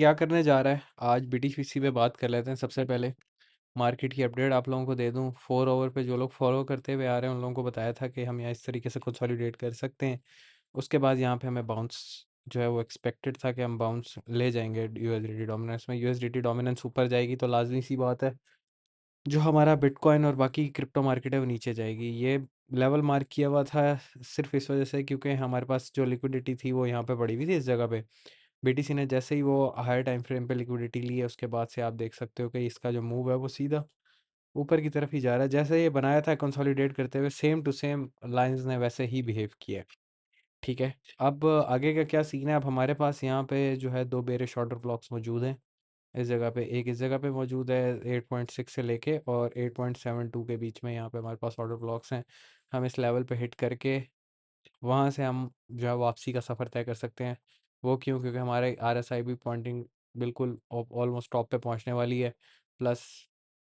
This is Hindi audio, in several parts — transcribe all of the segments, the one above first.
क्या करने जा रहा है? आज बीटीसीपी पे बात कर लेते हैं। सबसे पहले मार्केट की अपडेट आप लोगों को दे दूं। 4 ओवर पे जो लोग फॉलो करते हुए आ रहे हैं उन लोगों को बताया था कि हम यहाँ इस तरीके से कंसोलिडेट कर सकते हैं। उसके बाद यहाँ पे हमें बाउंस जो है वो एक्सपेक्टेड था कि हम बाउंस ले जाएंगे यूएसडीटी डोमिनेंस में। यूएसडीटी डोमिनेंस ऊपर जाएगी तो लाजमी सी बात है जो हमारा बिटकॉइन और बाकी क्रिप्टो मार्केट है वो नीचे जाएगी। ये लेवल मार्क किया हुआ था सिर्फ इस वजह से क्योंकि हमारे पास जो लिक्विडिटी थी वो यहाँ पे पड़ी हुई थी इस जगह पे। बीटीसी ने जैसे ही वो हायर टाइम फ्रेम पे लिक्विडिटी ली है उसके बाद से आप देख सकते हो कि इसका जो मूव है वो सीधा ऊपर की तरफ ही जा रहा है। जैसे ये बनाया था कंसोलिडेट करते हुए सेम टू सेम लाइंस ने वैसे ही बिहेव किया है। ठीक है, अब आगे का क्या सीन है? अब हमारे पास यहाँ पे जो है दो बेरिश ऑर्डर ब्लॉक्स मौजूद हैं इस जगह पे। एक इस जगह पे मौजूद है 8.6 से लेके और 8.72 के बीच में। यहाँ पे हमारे पास ऑर्डर ब्लॉक्स हैं। हम इस लेवल पे हिट करके वहाँ से हम जो है वापसी का सफ़र तय कर सकते हैं। वो क्यों? क्योंकि हमारे आरएसआई भी पॉइंटिंग बिल्कुल ऑलमोस्ट टॉप पे पहुँचने वाली है। प्लस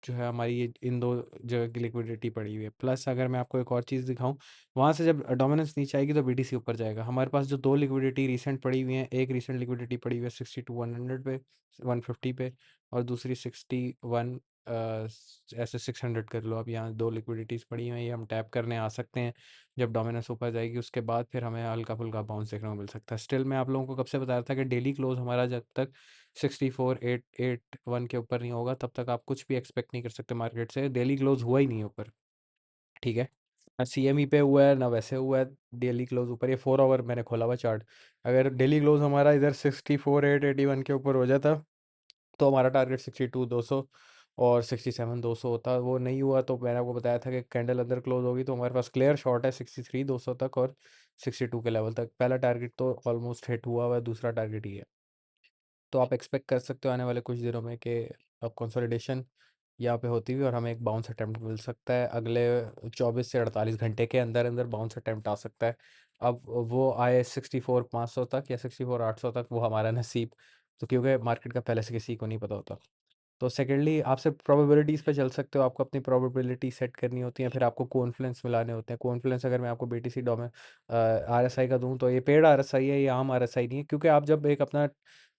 जो है हमारी ये इन दो जगह की लिक्विडिटी पड़ी हुई है। प्लस अगर मैं आपको एक और चीज़ दिखाऊं, वहाँ से जब डोमिनेंस नीचे आएगी तो बीटीसी ऊपर जाएगा। हमारे पास जो दो लिक्विडिटी रिसेंट पड़ी हुई हैं, एक रिसेंट लिक्विडिटी पड़ी हुई है 62 100 पे, 150 पे, और दूसरी 61 ऐसे 600 कर लो। अब यहाँ दो लिक्विडिटीज़ पड़ी हुई हैं, ये हम टैप करने आ सकते हैं। जब डोमिनेंस ऊपर जाएगी उसके बाद फिर हमें हल्का फुल्का बाउंस देखने को मिल सकता है। स्टिल मैं आप लोगों को कब से बता रहा था कि डेली क्लोज हमारा जब तक 64,881 के ऊपर नहीं होगा तब तक आप कुछ भी एक्सपेक्ट नहीं कर सकते मार्केट से। डेली क्लोज हुआ ही नहीं ऊपर। ठीक है, ना सीएमई पे हुआ है ना वैसे हुआ है डेली क्लोज ऊपर। ये 4 ओवर मैंने खोला हुआ चार्ट। अगर डेली क्लोज हमारा इधर 64,881 के ऊपर हो जाता तो हमारा टारगेट 62,200 और 67,200 होता। वो नहीं हुआ तो मैंने आपको बताया था कि कैंडल अंदर क्लोज होगी तो हमारे पास क्लियर शॉट है 63,200 तक और 62 के लेवल तक। पहला टारगेट तो ऑलमोस्ट हिट हुआ है, दूसरा टारगेट ही है। तो आप एक्सपेक्ट कर सकते हो आने वाले कुछ दिनों में कि अब कंसोलिडेशन यहाँ पे होती हुई और हमें एक बाउंस अटैम्प्ट मिल सकता है। अगले 24 से 48 घंटे के अंदर अंदर बाउंस अटैम्प्ट आ सकता है। अब वो आए 64,500 तक या 64,800 तक, वो हमारा नसीब। तो क्योंकि मार्केट का पहले से किसी को नहीं पता होता। तो सेकेंडली आप सिर्फ प्रोबेबिलिटीज़ पे चल सकते हो। आपको अपनी प्रोबेबिलिटी सेट करनी होती है, फिर आपको कॉन्फ्लुएंस मिलाने होते हैं। कॉन्फ्लुएंस अगर मैं आपको बीटीसी डोमे आरएसआई का दूं तो ये पेड आरएसआई है, ये आम आरएसआई नहीं है। क्योंकि आप जब एक अपना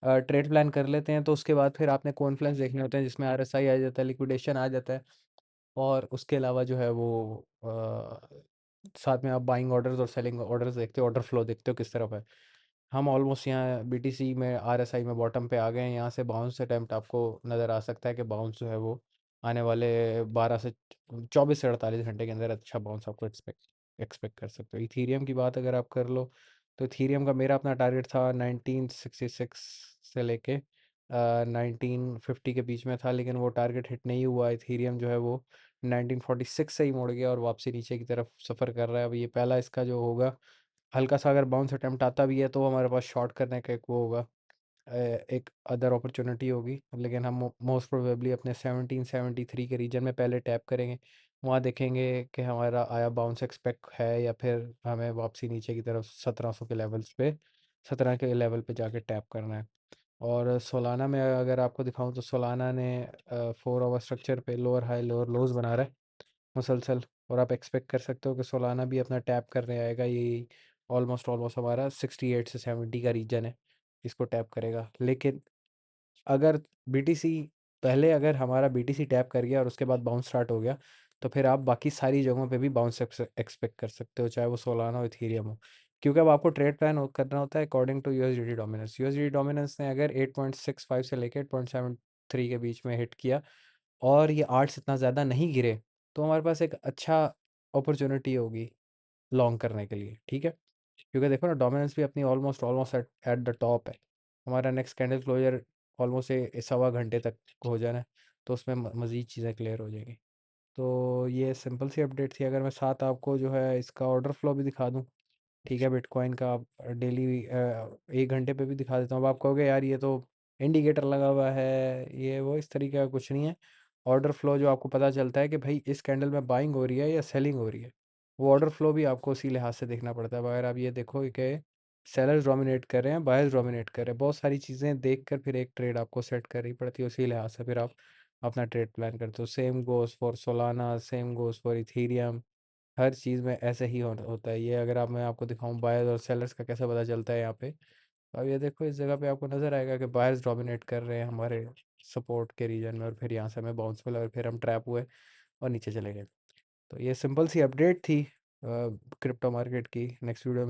ट्रेड प्लान कर लेते हैं तो उसके बाद फिर आपने कॉन्फ्लुएंस देखने होते हैं जिसमें आरएसआई आ जाता है, लिक्विडेशन आ जाता है, और उसके अलावा जो है वो साथ में आप बाइंग ऑर्डर्स और सेलिंग ऑर्डर्स देखते हो, ऑर्डर फ्लो देखते हो किस तरफ है। हम ऑलमोस्ट यहाँ बीटीसी में आरएसआई में बॉटम पे आ गए हैं। यहाँ से बाउंस अटैम्प्ट आपको नज़र आ सकता है कि बाउंस जो है वो आने वाले 12 से 24 से 48 घंटे के अंदर अच्छा बाउंस आपको एक्सपेक्ट कर सकते हो। इथीरियम की बात अगर आप कर लो तो इथीरियम का मेरा अपना टारगेट था 1966 से लेके 1950 के बीच में था, लेकिन वो टारगेट हिट नहीं हुआ। इथीरियम जो है वो 1946 से ही मुड़ गया और वापसी नीचे की तरफ सफ़र कर रहा है। अब ये पहला इसका जो होगा हल्का सा अगर बाउंस अटेम्प्ट आता भी है तो हमारे पास शॉर्ट करने का एक वो होगा, एक अदर अपॉर्चुनिटी होगी। लेकिन हम मोस्ट प्रोबेबली अपने 1773 के रीजन में पहले टैप करेंगे। वहाँ देखेंगे कि हमारा आया बाउंस एक्सपेक्ट है या फिर हमें वापसी नीचे की तरफ 1700 के लेवल्स पे, 17 के लेवल पे जाके टैप करना है। और सोलाना में अगर आपको दिखाऊं तो सोलाना ने 4 ओवर स्ट्रक्चर पे लोअर हाई लोअर लोज बना रहा है मुसलसल। और आप एक्सपेक्ट कर सकते हो कि सोलाना भी अपना टैप करने आएगा। ये ऑलमोस्ट ऑलमोस्ट हमारा 68 से 70 का रीजन है, इसको टैप करेगा। लेकिन अगर बीटीसी पहले अगर हमारा बीटीसी टैप कर गया और उसके बाद बाउंस स्टार्ट हो गया तो फिर आप बाकी सारी जगहों पे भी बाउंस एक्सपेक्ट कर सकते हो, चाहे वो सोलाना हो इथीरियम हो। क्योंकि अब आपको ट्रेड प्लान करना होता है according to USDT dominance. USDT dominance ने अगर 8.65 से लेकर 8.73 के बीच में हिट किया और ये आर्ट्स इतना ज़्यादा नहीं गिरे तो हमारे पास एक अच्छा अपॉर्चुनिटी होगी लॉन्ग करने के लिए। ठीक है, क्योंकि देखो ना डोमिनेंस भी अपनी almost almost at at the top है। हमारा नेक्स्ट कैंडल क्लोजर ऑलमोस्ट सवा घंटे तक हो जाना है, तो उसमें मज़ीद चीज़ें क्लियर हो जाएंगी। तो ये सिंपल सी अपडेट थी। अगर मैं साथ आपको जो है इसका ऑर्डर फ्लो भी दिखा दूँ, ठीक है, बिटकॉइन का डेली 1 घंटे पे भी दिखा देता हूँ। अब आप कहोगे यार ये तो इंडिकेटर लगा हुआ है, ये वो इस तरीके का कुछ नहीं है। ऑर्डर फ्लो जो आपको पता चलता है कि भाई इस कैंडल में बाइंग हो रही है या सेलिंग हो रही है, वो ऑर्डर फ्लो भी आपको उसी लिहाज से देखना पड़ता है। अगर आप ये देखो कि सेलर्स डोमिनेट कर रहे हैं, बायर्स डोमिनेट कर रहे हैं, बहुत सारी चीज़ें देख कर फिर एक ट्रेड आपको सेट करनी पड़ती है। उसी लिहाज से फिर आप अपना ट्रेड प्लान करते हो। Same goes for Solana, same goes for Ethereum. हर चीज़ में ऐसे ही होता है। ये अगर आप मैं आपको दिखाऊं बायर्स और सेलर्स का कैसे पता चलता है यहाँ पे, अब ये देखो इस जगह पे आपको नज़र आएगा कि बायर्स डोमिनेट कर रहे हैं हमारे सपोर्ट के रीजन में, और फिर यहाँ से हमें बाउंस मिला और फिर हम ट्रैप हुए और नीचे चले गए। तो ये सिंपल सी अपडेट थी क्रिप्टो मार्केट की। Next video